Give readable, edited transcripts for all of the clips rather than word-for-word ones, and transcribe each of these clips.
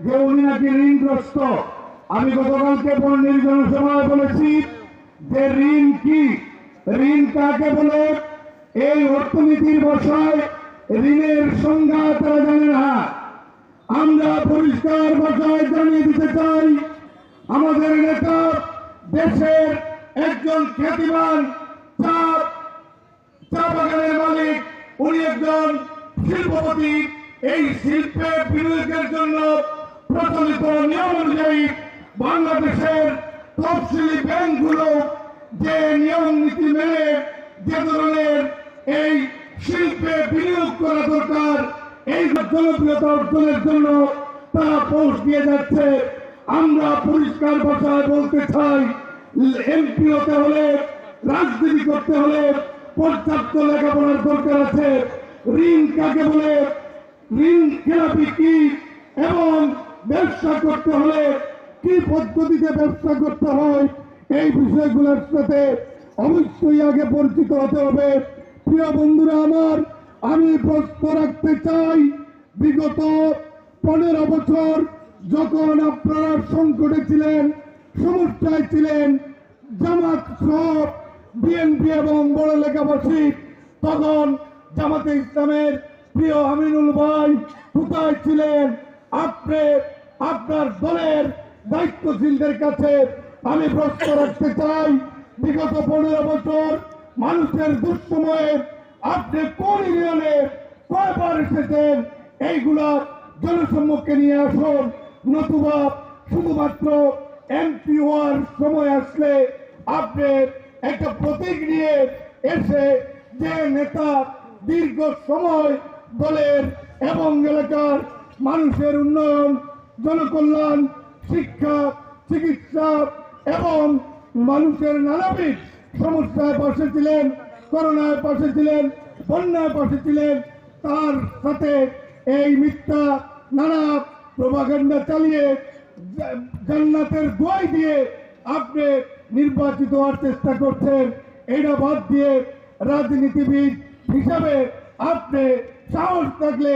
যে উনি নাকি ঋণগ্রস্ত। আমি গতকালকে বন্যের জনসভায় বলেছি যে ঋণ কি, ঋণ কাকে বলে। এই অর্থনীতির ভাষায় ঋণের সংজ্ঞা তারা জানে না। আমরা পরিষ্কার ভাষায় জানিয়ে দিতে চাই, আমাদের নেতা দেশের একজন খ্যাতিমান চা বাগানের মালিক, উনি একজন শিল্পপতি। এই শিল্পে বিনিয়োগের জন্য প্রচলিত নিয়ম অনুযায়ী বাংলাদেশের তফসিলি ব্যাংকগুলো যে নিয়ম নীতি মেনে যে ধরনের এই শিল্পে বিনিয়োগ করা দরকার, এই জনপ্রিয়তা অর্জনের জন্য তারা পোস্ট দিয়ে যাচ্ছে। আমরা পরিষ্কার ভাষায় বলতে চাই, এমপি হতে হলে, রাজনীতি করতে হলে পর্যাপ্ত লেখাপড়ার দরকার আছে। ঋণ কাকে বলে, ঋণ খেলাপি কি, এবং ব্যবসা করতে হলে কি পদ্ধতিতে ব্যবসা করতে হয়, এই বিষয়গুলোর সাথে অবশ্যই আগে পরিচিত হতে হবে। প্রিয় বন্ধুরা আমার, আমি প্রশ্ন রাখতে চাই, বিগত 15 বছর যখন আপনারা সংকটে ছিলেন, সমস্যায় ছিলেন, জামাত সহ বিএনপি এবং বড় লেখাবাসী, তখন জামাতে ইসলামের প্রিয় আমিনুল ভাই কোথায় ছিলেন? আপনি আপনার দলের দায়িত্বশীলদের কাছে আমি প্রশ্ন রাখতে চাই, বিগত 15 বছর মানুষের দুঃসময়ে আপনি কোন ইউনিয়নে কয়বার এসেছেন? এইগুলা জনসম্মুখে নিয়ে আসুন, নতুবা শুধুমাত্র এমপি হওয়ার সময় আসলে আপনি একটা প্রতীক নিয়ে এসে যে নেতা দীর্ঘ সময় দলের এবং এলাকার মানুষের উন্নয়ন, জনকল্যাণ, শিক্ষা, চিকিৎসা এবং মানুষের নানাবিধ সমস্যায় পাশে ছিলেন, করোনায় পাশে ছিলেন, বন্যায় পাশে ছিলেন, তার সাথে এই মিথ্যা নানা প্রপাগান্ডা চালিয়ে জান্নাতের দোয়াই দিয়ে আপনি নির্বাচিত হওয়ার চেষ্টা করছেন। এটা বাদ দিয়ে রাজনীতিবিদ হিসাবে আপনি সাহস থাকলে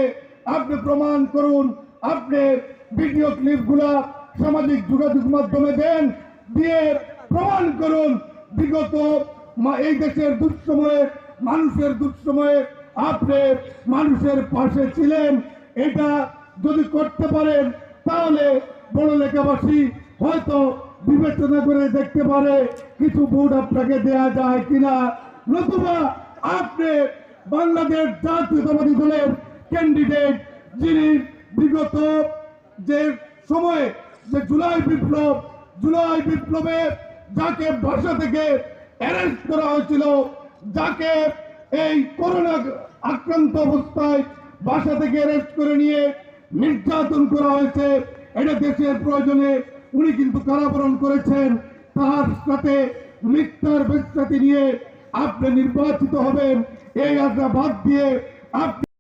আপনি প্রমাণ করুন, আপনি ভিডিও ক্লিপগুলা সামাজিক যোগাযোগ মাধ্যমে দেন, দিয়ে প্রমাণ করুন বিগত এই দেশের দুঃসময়ে, মানুষের দুঃসময়ে আপনি মানুষের পাশে ছিলেন। এটা যদি করতে পারেন তাহলে বড় লেখাবাসী হয়তো বিবেচনা করে দেখতে পারে কিছু ভোট আপনাকে দেয়া যায় কিনা। নতুবা আপনি বাংলাদেশ জাতীয়তাবাদী দলের ক্যান্ডিডেট, যিনি বিগত যে সময়ে যে জুলাই বিপ্লবে যাকে বাসা থেকে অ্যারেস্ট করা হয়েছিল, যাকে এই করোনা আক্রান্ত অবস্থায় বাসা থেকে অ্যারেস্ট করে নিয়ে নির্যাতন করা হয়েছে, এটা দেশের প্রয়োজনে উনি কিন্তু কারাবরণ করেছেন। তার সাথে মিথ্যার বেশ্যাতি নিয়ে আপনি নির্বাচিত হবেন, এই আশা বাদ দিয়ে আপনি